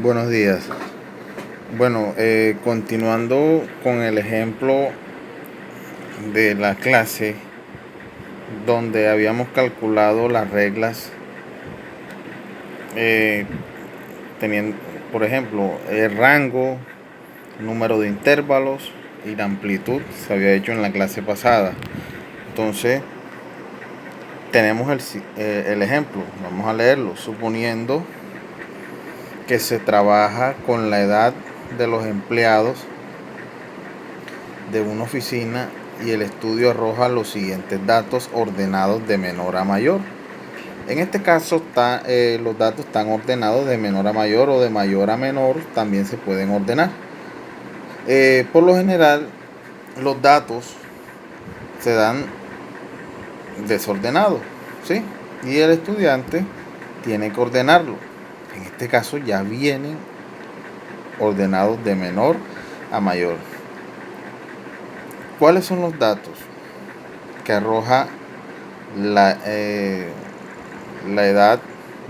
Buenos días. Bueno, continuando con el ejemplo de la clase donde habíamos calculado las reglas, eh, teniendo, por ejemplo, el rango, número de intervalos y la amplitud se había hecho en la clase pasada. Entonces, tenemos el ejemplo, vamos a leerlo, suponiendo que se trabaja con la edad de los empleados de una oficina y el estudio arroja los siguientes datos ordenados de menor a mayor. En este caso los datos están ordenados de menor a mayor o de mayor a menor, también se pueden ordenar. Por lo general, los datos se dan desordenados, ¿sí? Y el estudiante tiene que ordenarlo. En este caso ya vienen ordenados de menor a mayor. ¿Cuáles son los datos que arroja la edad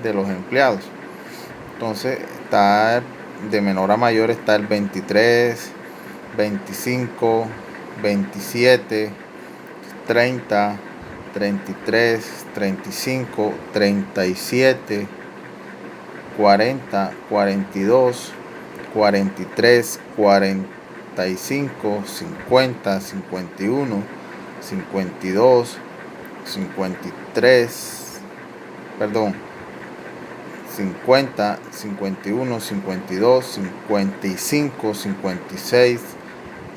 de los empleados? Entonces está de menor a mayor, está el 23, 25, 27, 30, 33, 35, 37, 40, 42, 43, 45, 50, 51, 52, 53, perdón, 50, 51, 52, 55, 56,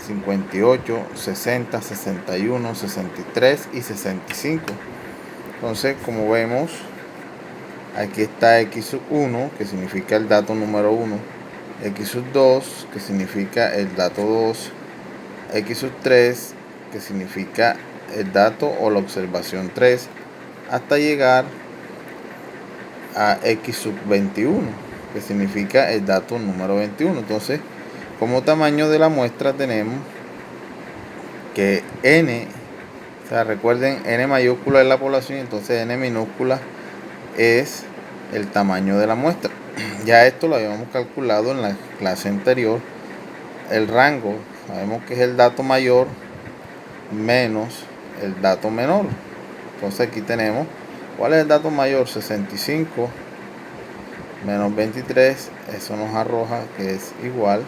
58, 60, 61, 63 y 65. Entonces, como vemos, aquí está x1, que significa el dato número 1, x2, que significa el dato 2, x3, que significa el dato o la observación 3, hasta llegar a x21, que significa el dato número 21. Entonces, como tamaño de la muestra tenemos que n, o sea, recuerden, n mayúscula es la población, entonces n minúscula es el tamaño de la muestra. Ya esto lo habíamos calculado en la clase anterior. El rango, sabemos que es el dato mayor menos el dato menor. Entonces aquí tenemos, ¿cuál es el dato mayor? 65 menos 23, eso nos arroja que es igual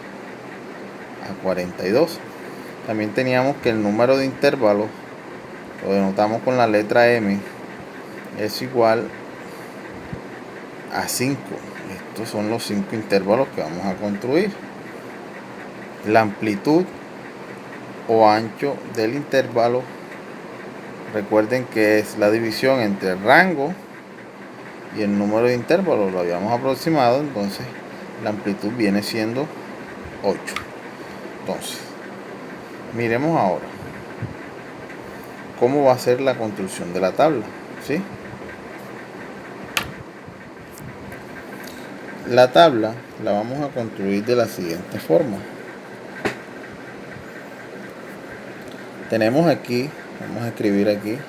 a 42. También teníamos que el número de intervalos, lo denotamos con la letra M, es igual a 5. Estos son los 5 intervalos que vamos a construir. La amplitud o ancho del intervalo, recuerden que es la división entre el rango y el número de intervalos, lo habíamos aproximado, entonces la amplitud viene siendo 8. Entonces, miremos ahora cómo va a ser la construcción de la tabla, ¿sí? La tabla la vamos a construir de la siguiente forma. Tenemos aquí, vamos a escribir aquí,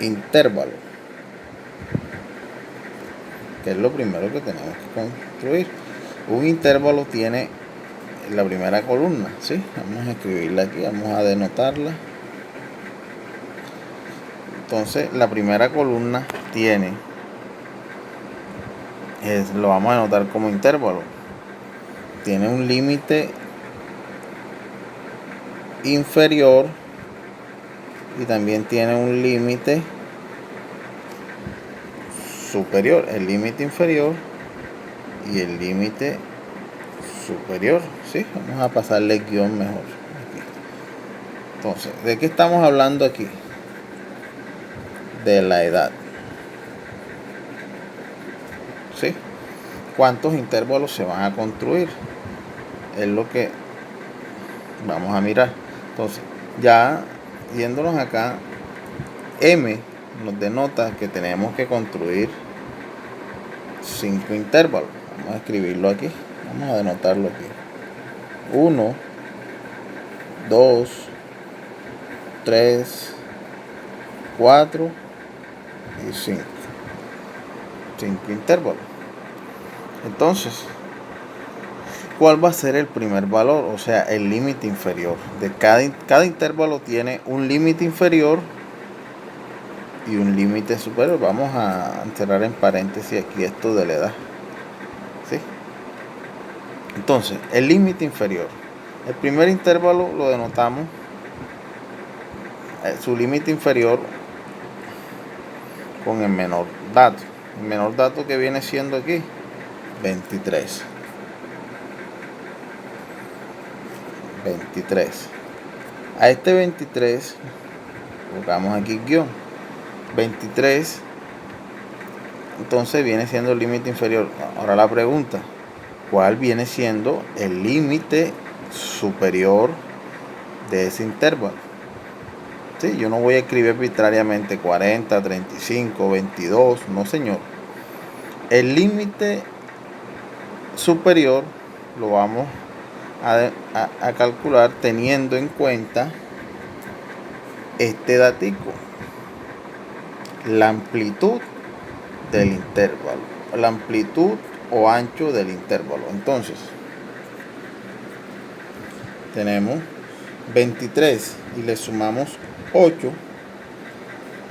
intervalo, que es lo primero que tenemos que construir. Un intervalo tiene la primera columna, ¿sí? Vamos a escribirla aquí, vamos a denotarla. Entonces la primera columna tiene, lo vamos a anotar como intervalo, tiene un límite inferior y también tiene un límite superior, el límite inferior y el límite superior, ¿sí? Vamos a pasarle guión mejor aquí. Entonces, ¿de qué estamos hablando aquí? De la edad, ¿sí? ¿Cuántos intervalos se van a construir? Es lo que vamos a mirar. Entonces, ya yéndonos acá, M nos denota que tenemos que construir 5 intervalos. Vamos a escribirlo aquí, vamos a denotarlo aquí. 1, 2, 3, 4 y 5. 5 intervalos. Entonces, ¿cuál va a ser el primer valor? O sea, el límite inferior. De cada intervalo tiene un límite inferior y un límite superior. Vamos a encerrar en paréntesis aquí esto de la edad. ¿Sí? Entonces, el límite inferior. El primer intervalo lo denotamos, su límite inferior, con el menor dato. El menor dato que viene siendo aquí, 23. 23. A este 23, colocamos aquí guión. 23, entonces viene siendo el límite inferior. Ahora la pregunta, ¿cuál viene siendo el límite superior de ese intervalo? Sí, yo no voy a escribir arbitrariamente 40, 35, 22, no señor. El límite superior lo vamos a calcular teniendo en cuenta este datico, la amplitud del intervalo, la amplitud o ancho del intervalo. Entonces, tenemos 23 y le sumamos 8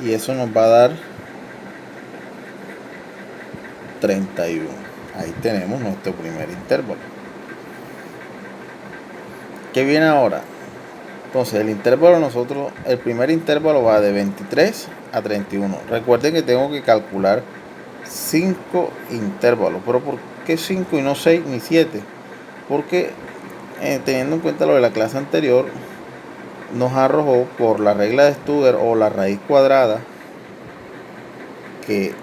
y eso nos va a dar 31. Ahí tenemos nuestro primer intervalo. ¿Qué viene ahora? Entonces el intervalo el primer intervalo va de 23 a 31. Recuerden que tengo que calcular 5 intervalos. ¿Pero por qué 5 y no 6 ni 7? Porque teniendo en cuenta lo de la clase anterior, nos arrojó por la regla de Studer o la raíz cuadrada que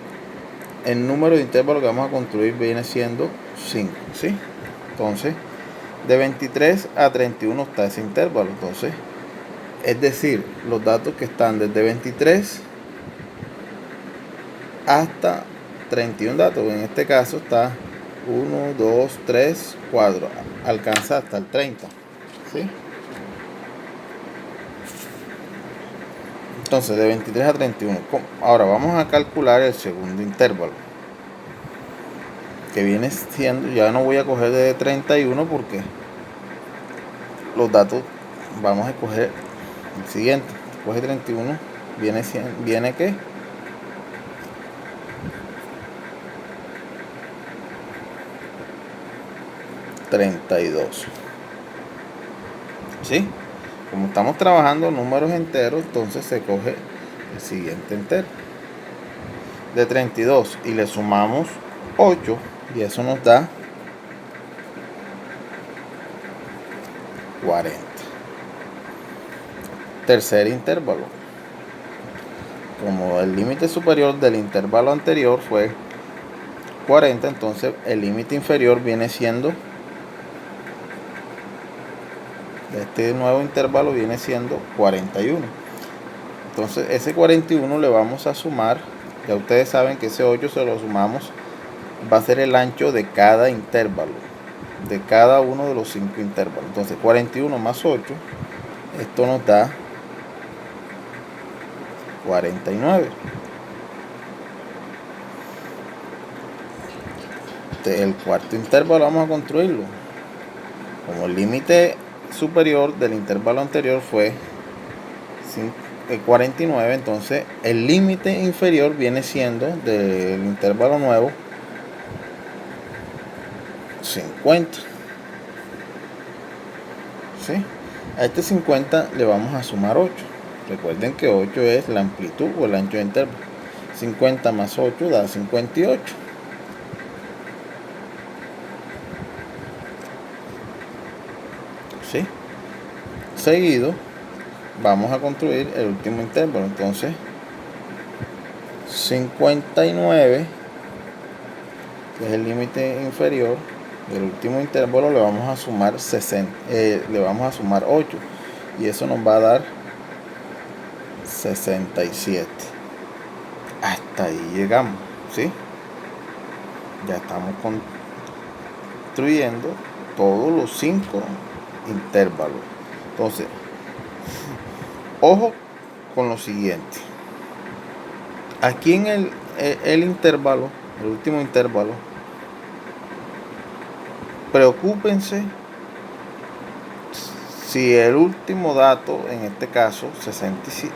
el número de intervalos que vamos a construir viene siendo 5, ¿sí? Entonces, de 23 a 31 está ese intervalo. Entonces, es decir, los datos que están desde 23 hasta 31 datos. En este caso está 1, 2, 3, 4. Alcanza hasta el 30, ¿sí? Entonces, de 23 a 31. Ahora vamos a calcular el segundo intervalo, que viene siendo, ya no voy a coger de 31 porque los datos vamos a escoger el siguiente. Coge 31, viene ¿qué? 32. ¿Sí? Como estamos trabajando números enteros, entonces se coge el siguiente entero. De 32 y le sumamos 8 y eso nos da 40. Tercer intervalo. Como el límite superior del intervalo anterior fue 40, entonces el límite inferior viene siendo, este nuevo intervalo viene siendo 41. Entonces ese 41 le vamos a sumar, ya ustedes saben que ese 8 se lo sumamos, va a ser el ancho de cada intervalo, de cada uno de los 5 intervalos. Entonces 41 más 8, esto nos da 49. El cuarto intervalo vamos a construirlo. Como el límite superior del intervalo anterior fue 49, entonces el límite inferior viene siendo del intervalo nuevo 50. ¿Sí? A este 50 le vamos a sumar 8. Recuerden que 8 es la amplitud o el ancho del intervalo. 50 más 8 da 58. ¿Sí? Seguido vamos a construir el último intervalo. Entonces 59, que es el límite inferior del último intervalo, le vamos a sumar 60, le vamos a sumar 8 y eso nos va a dar 67. Hasta ahí llegamos, ¿sí? Ya estamos construyendo todos los 5 intervalos. Entonces, ojo con lo siguiente. Aquí en el intervalo, el último intervalo, preocúpense si el último dato, en este caso 67,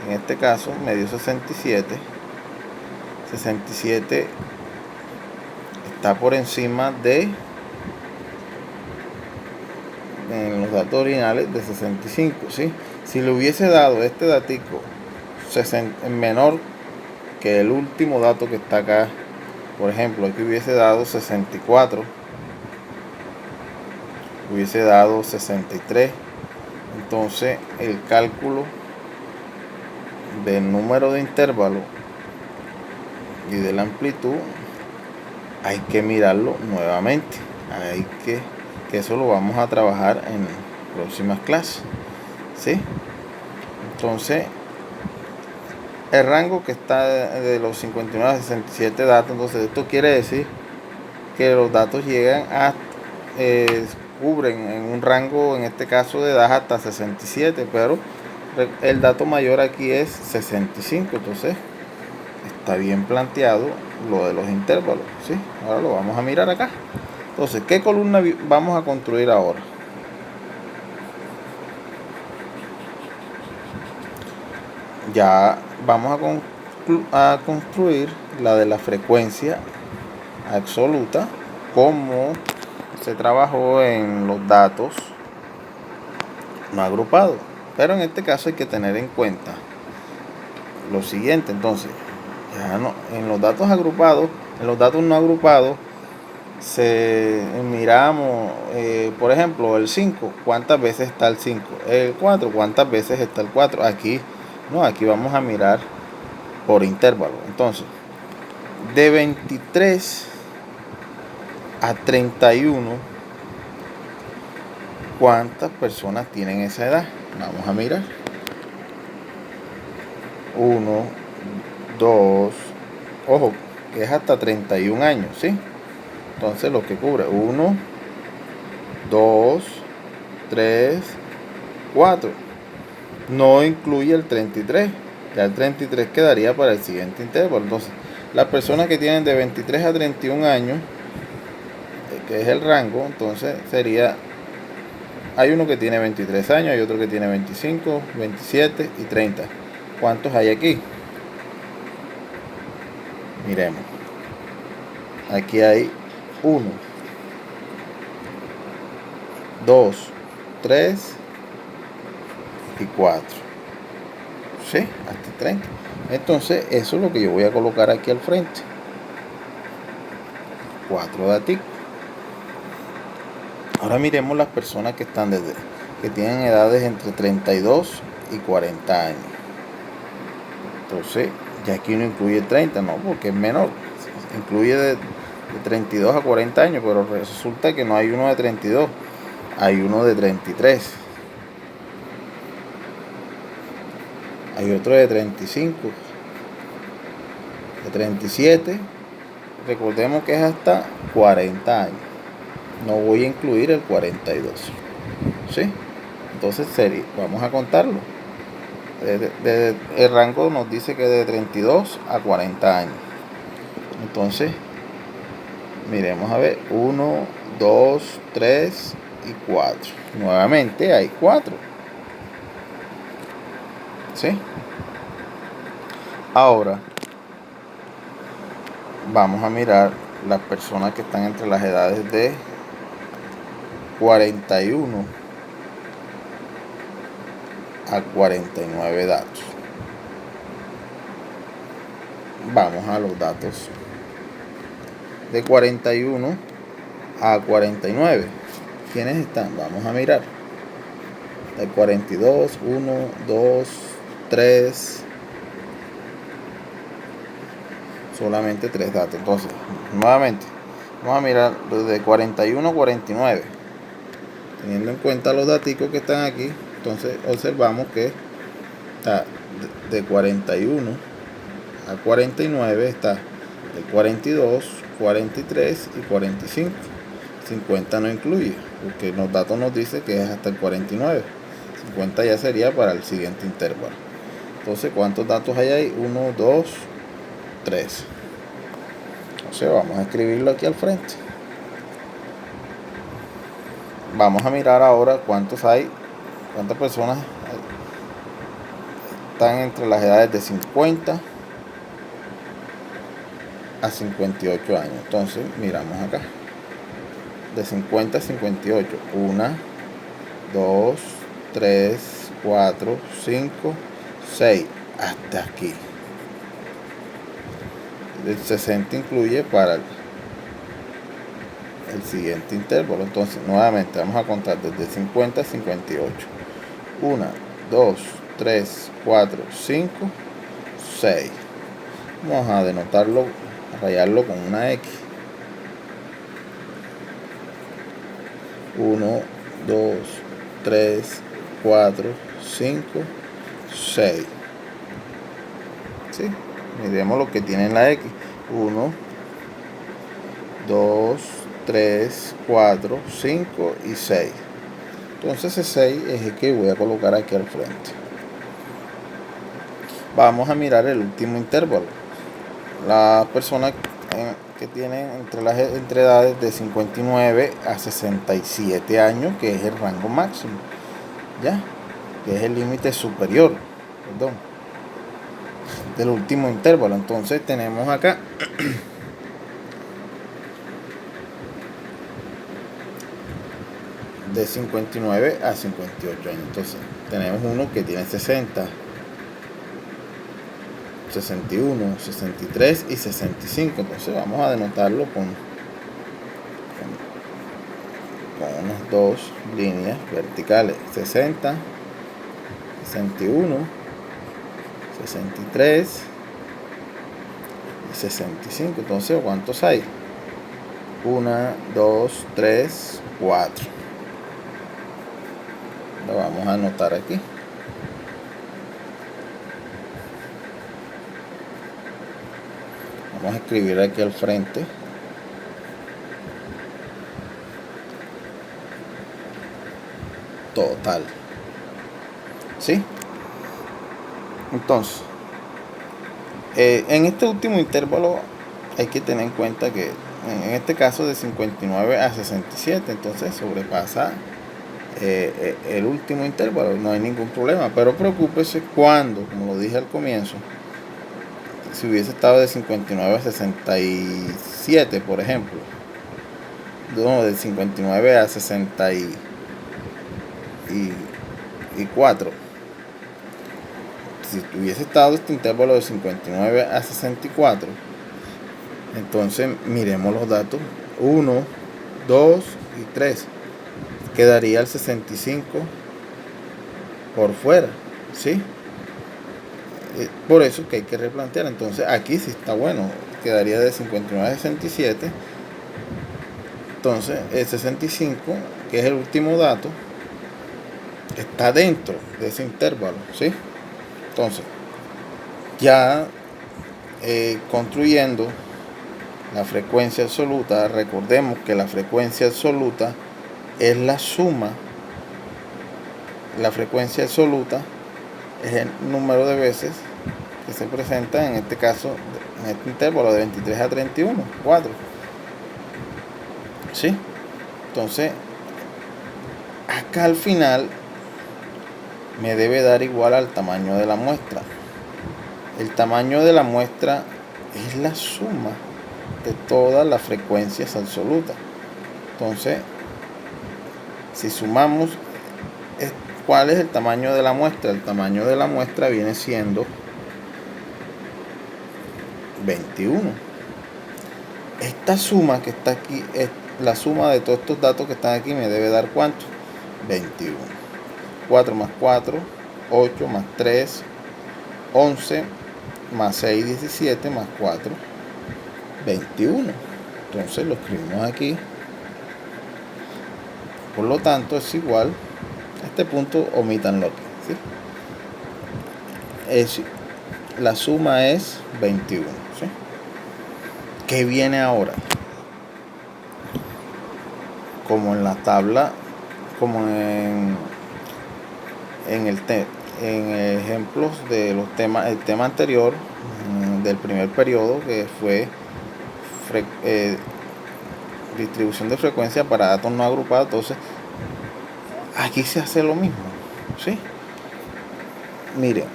en este caso me dio 67 está por encima de, en los datos originales, de 65, ¿sí? Si le hubiese dado este datico menor que el último dato que está acá, por ejemplo, aquí hubiese dado 64, hubiese dado 63, entonces el cálculo del número de intervalos y de la amplitud hay que mirarlo nuevamente. Hay que eso lo vamos a trabajar en próximas clases, ¿sí? Entonces el rango que está de los 59 a 67 datos, entonces esto quiere decir que los datos llegan a cubren en un rango, en este caso de edad, hasta 67, pero el dato mayor aquí es 65. Entonces está bien planteado lo de los intervalos, ¿sí? Ahora lo vamos a mirar acá. Entonces, ¿qué columna vamos a construir ahora? Ya vamos a construir la de la frecuencia absoluta, como se trabajó en los datos no agrupados. Pero en este caso hay que tener en cuenta lo siguiente. Entonces, ya no, en los datos agrupados, en los datos no agrupados, miramos, por ejemplo, el 5, ¿cuántas veces está el 5? El 4, ¿cuántas veces está el 4? Aquí no, aquí vamos a mirar por intervalo. Entonces, de 23 a 31, ¿cuántas personas tienen esa edad? Vamos a mirar. 1, 2, ojo, que es hasta 31 años, ¿sí? Entonces lo que cubre 1, 2, 3, 4. No incluye el 33. Ya el 33 quedaría para el siguiente intervalo. Entonces, las personas que tienen de 23 a 31 años, que es el rango, entonces sería, hay uno que tiene 23 años, hay otro que tiene 25, 27 y 30. ¿Cuántos hay aquí? Miremos. Aquí hay 1, 2, 3 y 4. ¿Sí? Hasta 30. Entonces, eso es lo que yo voy a colocar aquí al frente. 4 datos. Ahora miremos las personas que están que tienen edades entre 32 y 40 años. Entonces, ya aquí no incluye 30, no, porque es menor. Incluye de 32 a 40 años, pero resulta que no hay uno de 32, hay uno de 33. Hay otro de 35, de 37. Recordemos que es hasta 40 años. No voy a incluir el 42. ¿Sí? Entonces vamos a contarlo. El rango nos dice que de 32 a 40 años. Entonces, miremos a ver. 1, 2, 3 y 4. Nuevamente hay 4. ¿Sí? Ahora vamos a mirar las personas que están entre las edades de 41 a 49 datos. Vamos a los datos de 41 a 49. ¿Quiénes están? Vamos a mirar. De 42, 1, 2, 3. Solamente 3 datos. Entonces, nuevamente, vamos a mirar de 41 a 49. Teniendo en cuenta los datos que están aquí, entonces observamos que está de 41 a 49, está de 42, 43 y 45. 50 no incluye, porque los datos nos dicen que es hasta el 49. 50 ya sería para el siguiente intervalo. Entonces, ¿cuántos datos hay ahí? 1, 2, 3. Entonces, vamos a escribirlo aquí al frente. Vamos a mirar ahora cuántas personas están entre las edades de 50 a 58 años. Entonces, miramos acá. De 50 a 58. 1, 2, 3, 4, 5, 6. Hasta aquí. El 60 incluye para el siguiente intervalo. Entonces, nuevamente vamos a contar desde 50 a 58. 1, 2, 3, 4, 5, 6. Vamos a denotarlo, a rayarlo con una X. 1, 2, 3, 4, 5, 6. ¿Sí? Miremos lo que tiene en la X. 1, 2, 3, 4, 5 y 6. Entonces ese 6 es el que voy a colocar aquí al frente. Vamos a mirar el último intervalo. Las personas que tienen entre edades de 59 a 67 años, que es el rango máximo, ¿ya? Que es el límite superior, perdón, del último intervalo. Entonces tenemos acá de 59 a 58 años. Entonces tenemos uno que tiene 60, 61, 63 y 65. Entonces vamos a denotarlo con unas dos líneas verticales: 60, 61, 63 y 65. Entonces, ¿cuántos hay? 1, 2, 3, 4. Lo vamos a anotar aquí. Vamos a escribir aquí al frente. Total. ¿Sí? Entonces, en este último intervalo hay que tener en cuenta que en este caso de 59 a 67, entonces sobrepasa el último intervalo, no hay ningún problema, pero preocúpese cuando, como lo dije al comienzo, si hubiese estado de 59 a 67, por ejemplo, no, de 59 a 64, si hubiese estado este intervalo de 59 a 64, entonces miremos los datos: 1, 2 y 3. Quedaría el 65 por fuera, ¿sí? Por eso que hay que replantear. Entonces aquí sí está bueno, quedaría de 59 a 67. Entonces el 65, que es el último dato, está dentro de ese intervalo, ¿sí? Entonces, ya construyendo la frecuencia absoluta, recordemos que la frecuencia absoluta es la suma. La frecuencia absoluta es el número de veces que se presenta, en este caso, en este intervalo de 23 a 31, 4. ¿Sí? Entonces, acá al final me debe dar igual al tamaño de la muestra. El tamaño de la muestra es la suma de todas las frecuencias absolutas. Entonces, si sumamos, ¿cuál es el tamaño de la muestra? El tamaño de la muestra viene siendo 21. Esta suma que está aquí, la suma de todos estos datos que están aquí, me debe dar ¿cuánto? 21. 4 más 4, 8 más 3, 11 más 6, 17 más 4, 21. Entonces lo escribimos aquí. Por lo tanto es igual. Este punto omítanlo aquí, ¿sí? La suma es 21, ¿sí? ¿Qué viene ahora? Como en la tabla, como en en ejemplos de los temas, el tema anterior del primer periodo, que fue distribución de frecuencia para datos no agrupados. Entonces aquí se hace lo mismo, ¿sí? Miren,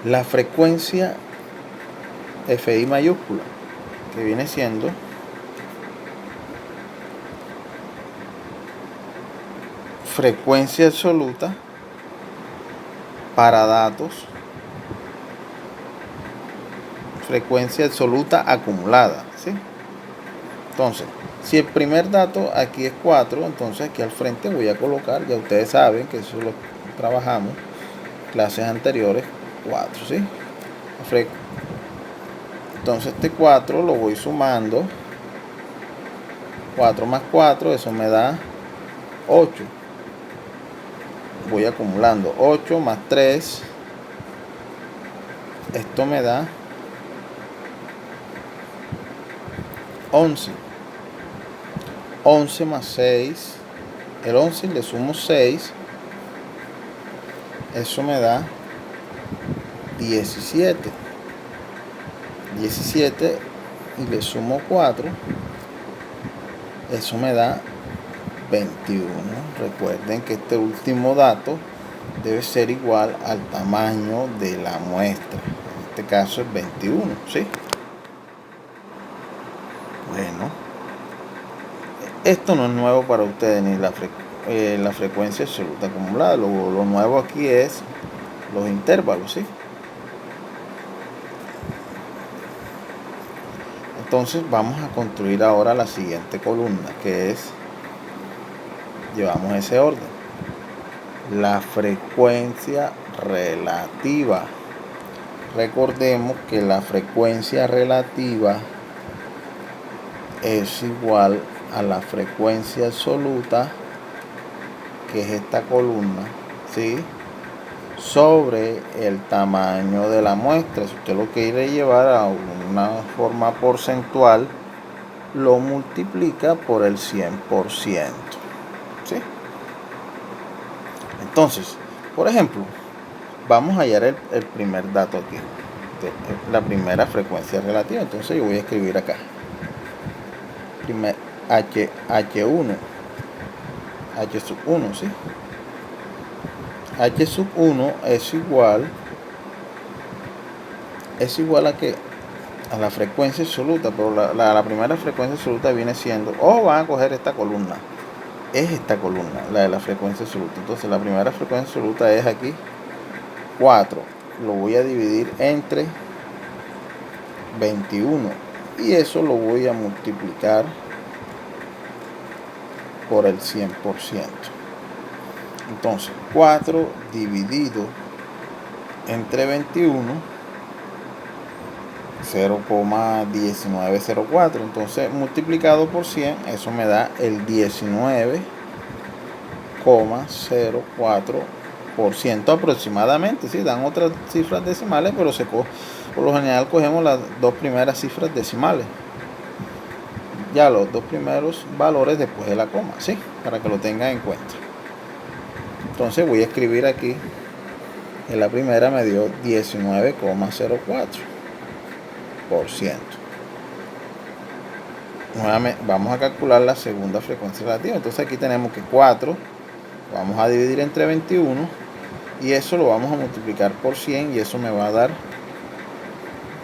la frecuencia FI mayúscula, que viene siendo frecuencia absoluta para datos, frecuencia absoluta acumulada, ¿sí? Entonces, si el primer dato aquí es 4, entonces aquí al frente voy a colocar, ya ustedes saben que eso lo trabajamos clases anteriores, 4, ¿sí? Entonces este 4 lo voy sumando, 4 más 4, eso me da 8. Voy acumulando 8 más 3, esto me da 11. 11 más 6, el 11 le sumo 6, eso me da 17. 17 y le sumo 4, eso me da 21. Recuerden que este último dato debe ser igual al tamaño de la muestra. En este caso es 21, ¿sí? Bueno, esto no es nuevo para ustedes, ni la frecuencia absoluta acumulada. Lo nuevo aquí es los intervalos, ¿sí? Entonces vamos a construir ahora la siguiente columna, que es, llevamos ese orden, la frecuencia relativa. Recordemos que la frecuencia relativa es igual a la frecuencia absoluta, que es esta columna, ¿sí?, sobre el tamaño de la muestra. Si usted lo quiere llevar a una forma porcentual, lo multiplica por el 100%, ¿sí? Entonces, por ejemplo, vamos a hallar el primer dato aquí, la primera frecuencia relativa. Entonces yo voy a escribir acá H1, H sub 1, ¿sí? H sub 1 es igual a que a la frecuencia absoluta, pero la primera frecuencia absoluta viene siendo, van a coger esta columna, es esta columna, la de la frecuencia absoluta. Entonces la primera frecuencia absoluta es aquí 4, lo voy a dividir entre 21 y eso lo voy a multiplicar por el 100%. Entonces 4 dividido entre 21, 0,1904. Entonces multiplicado por 100, eso me da el 19,04% aproximadamente. ¿Sí? Dan otras cifras decimales, pero por lo general cogemos las dos primeras cifras decimales, ya los dos primeros valores después de la coma, ¿sí?, para que lo tengan en cuenta. Entonces voy a escribir aquí, en la primera me dio 19,04%. Nuevamente vamos a calcular la segunda frecuencia relativa. Entonces aquí tenemos que 4 vamos a dividir entre 21 y eso lo vamos a multiplicar por 100 y eso me va a dar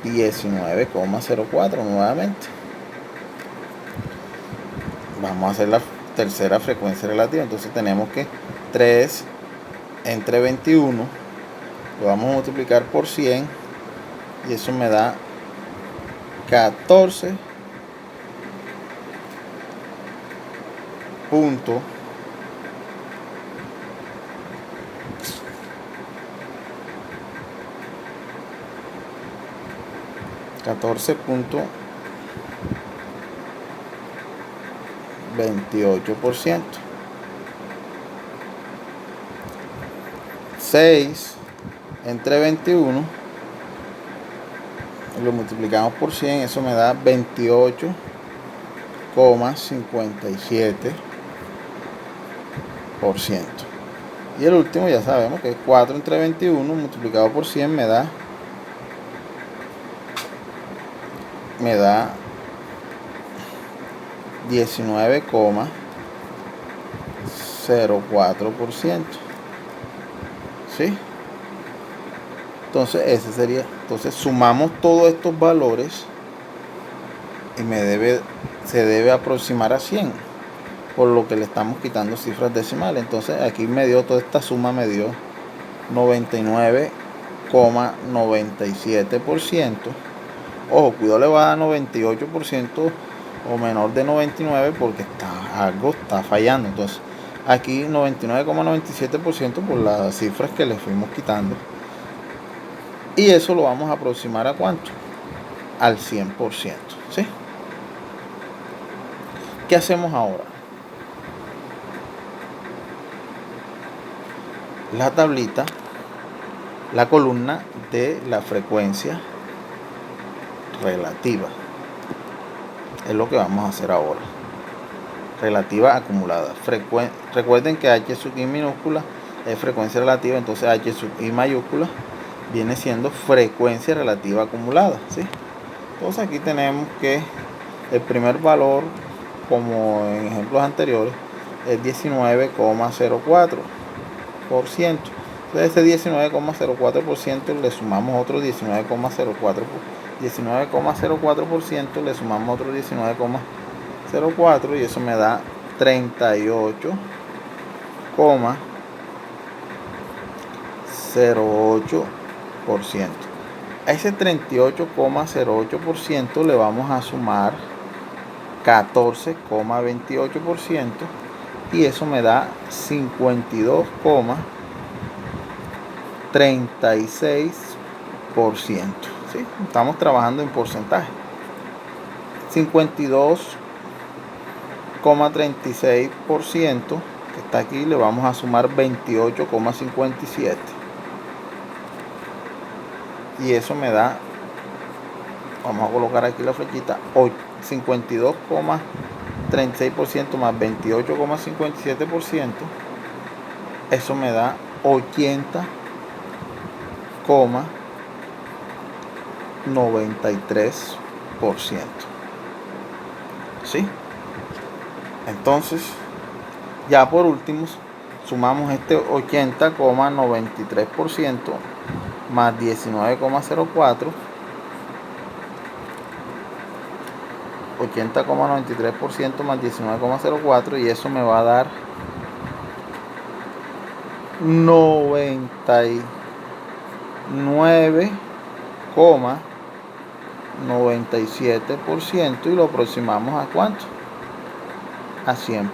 19,04 nuevamente. Vamos a hacer la tercera frecuencia relativa. Entonces tenemos que 3 entre 21 lo vamos a multiplicar por 100 y eso me da 14 punto 28%. 6 entre 21 lo multiplicamos por 100, eso me da 28,57%. Y el último ya sabemos que es 4 entre 21 multiplicado por 100 me da 19,04%. ¿Sí? Entonces ese sería. Entonces sumamos todos estos valores y se debe aproximar a 100, por lo que le estamos quitando cifras decimales. Entonces aquí me dio toda esta suma, me dio 99,97%. Ojo, cuidado, le va a dar 98% o menor de 99 porque algo está fallando. Entonces aquí 99,97% por las cifras que le fuimos quitando. Y eso lo vamos a aproximar a ¿cuánto? Al 100%. ¿Sí? ¿Qué hacemos ahora? La tablita, la columna de la frecuencia relativa. Es lo que vamos a hacer ahora. Relativa acumulada. Recuerden que H sub I minúscula es frecuencia relativa, entonces H sub I mayúscula viene siendo frecuencia relativa acumulada, ¿sí? Entonces aquí tenemos que el primer valor, como en ejemplos anteriores, es 19,04%. Entonces ese 19,04% le sumamos otro 19,04%, le sumamos otro 19,04 y eso me da 38,08%. A ese 38,08% le vamos a sumar 14,28% y eso me da 52,36%. ¿Sí? Estamos trabajando en porcentaje. 52,36% que está aquí le vamos a sumar 28,57 y eso me da, vamos a colocar aquí la flechita, 52,36% más 28,57%, eso me da 80,93%. ¿Sí? Entonces, ya por último, sumamos este 80,93% más 19,04, 80,93% más 19,04 y eso me va a dar 99,97% y lo aproximamos a ¿cuánto? A 100%.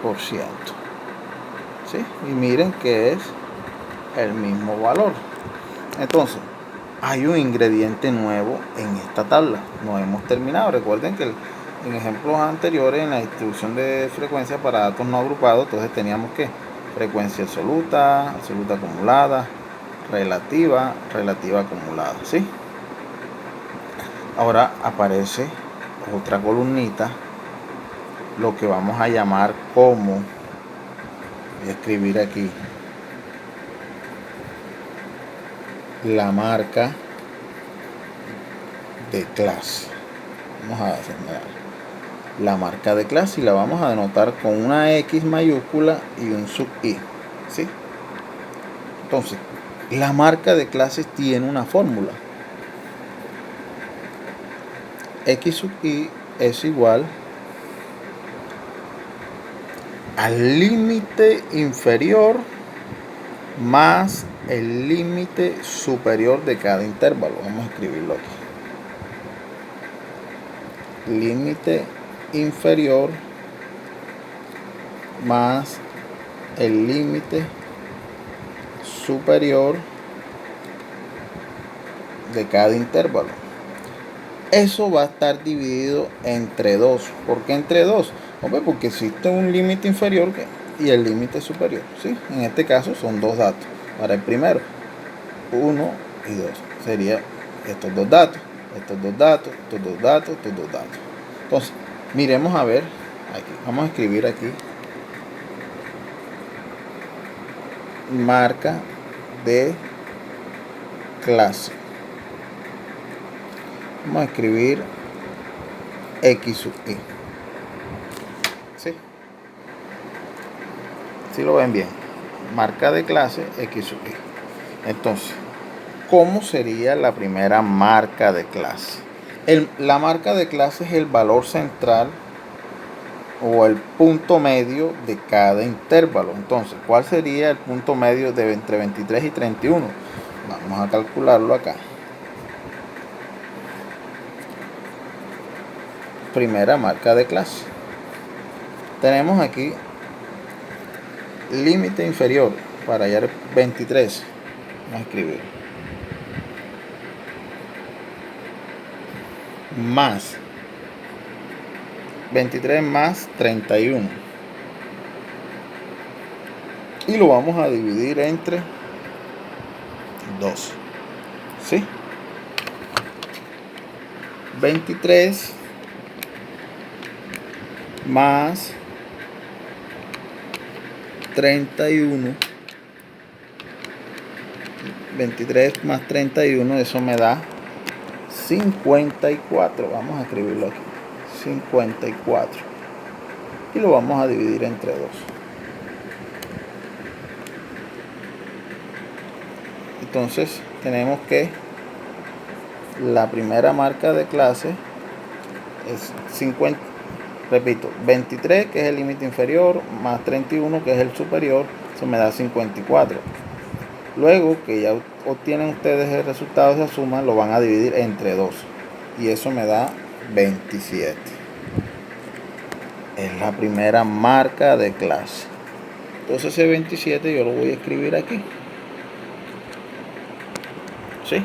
¿Sí? Y miren que es el mismo valor. Entonces, hay un ingrediente nuevo en esta tabla. No hemos terminado. Recuerden que en ejemplos anteriores, en la distribución de frecuencia para datos no agrupados, entonces teníamos que frecuencia absoluta, absoluta acumulada, relativa, relativa acumulada. ¿Sí? Ahora aparece otra columnita, lo que vamos a llamar como, voy a escribir aquí, la marca de clase. Vamos a hacer la marca de clase y la vamos a denotar con una X mayúscula y un sub I. ¿Sí? Entonces, la marca de clases tiene una fórmula. X sub I es igual al límite inferior más el límite superior de cada intervalo. Vamos a escribirlo aquí. Límite inferior más el límite superior de cada intervalo. Eso va a estar dividido entre 2. ¿Por qué entre 2? Hombre, porque existe un límite inferior y el límite superior. ¿Sí? En este caso son dos datos. Para el primero, 1 y 2. Sería estos dos datos, estos dos datos, estos dos datos, estos dos datos. Entonces, miremos a ver. Aquí. Vamos a escribir aquí. marca de clase. Vamos a escribir X sub I. ¿Sí? ¿Sí lo ven bien? Marca de clase X sub I. Entonces, ¿cómo sería la primera marca de clase? La marca de clase es el valor central o el punto medio de cada intervalo. Entonces, ¿cuál sería el punto medio de entre 23 y 31? Vamos a calcularlo acá. Primera marca de clase. Tenemos aquí límite inferior para hallar 23. Vamos a escribir más 23 más 31 y lo vamos a dividir entre 2. ¿Sí? 23 más 31, 23 más 31, eso me da 54. Vamos a escribirlo aquí, 54, y lo vamos a dividir entre 2. Entonces tenemos que la primera marca de clase es 50, repito, 23 que es el límite inferior más 31 que es el superior, eso me da 54. Luego que ya obtienen ustedes el resultado de esa suma, lo van a dividir entre 2 y eso me da 27. Es la primera marca de clase. Entonces ese 27 yo lo voy a escribir aquí. ¿Sí?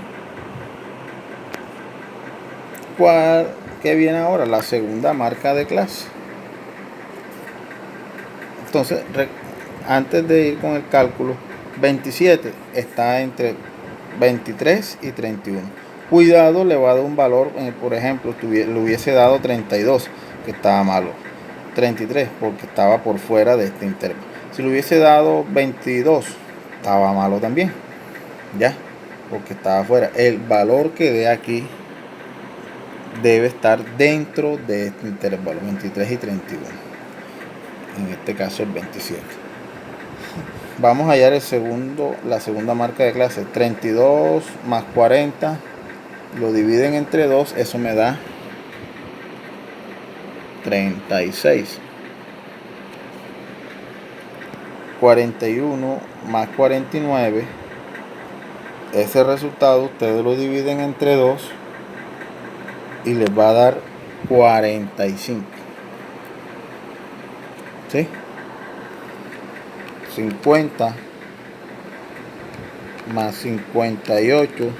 ¿Qué viene ahora? La segunda marca de clase. Entonces, antes de ir con el cálculo, 27 está entre 23 y 31. Cuidado, le va a dar un valor, por ejemplo, le hubiese dado 32, que estaba malo. 33, porque estaba por fuera de este intervalo. Si le hubiese dado 22, estaba malo también. Ya, porque estaba fuera. El valor que dé aquí debe estar dentro de este intervalo, 23 y 31. En este caso el 27. Vamos a hallar la segunda marca de clase. 32 más 40, lo dividen entre 2, eso me da 36. 41 más 49, ese resultado ustedes lo dividen entre 2 y les va a dar 45. ¿Sí? 50 más 58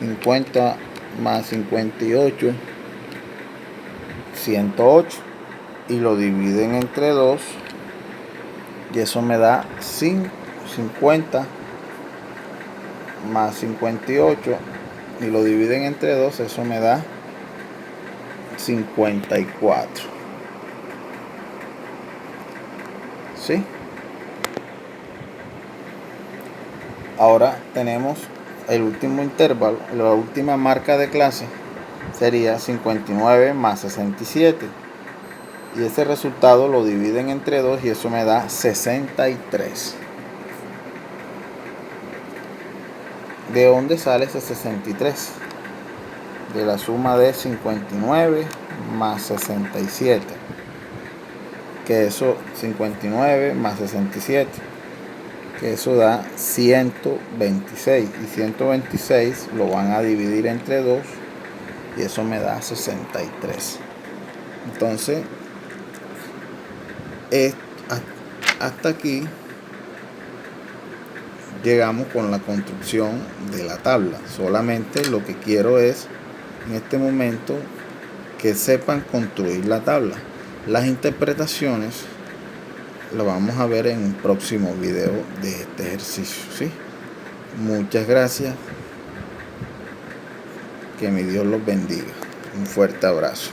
50 más 58, 108, y lo dividen entre 2 y eso me da 50 más 58 y lo dividen entre 2, eso me da 54. ¿Sí? Ahora tenemos el último intervalo, la última marca de clase sería 59 más 67 y ese resultado lo dividen entre 2 y eso me da 63. ¿De dónde sale ese 63? De la suma de 59 más 67, que eso 59 más 67, que eso da 126, y 126 lo van a dividir entre 2 y eso me da 63. Entonces hasta aquí llegamos con la construcción de la tabla. Solamente lo que quiero es en este momento que sepan construir la tabla. Las interpretaciones lo vamos a ver en un próximo video de este ejercicio, ¿sí? Muchas gracias. Que mi Dios los bendiga. Un fuerte abrazo.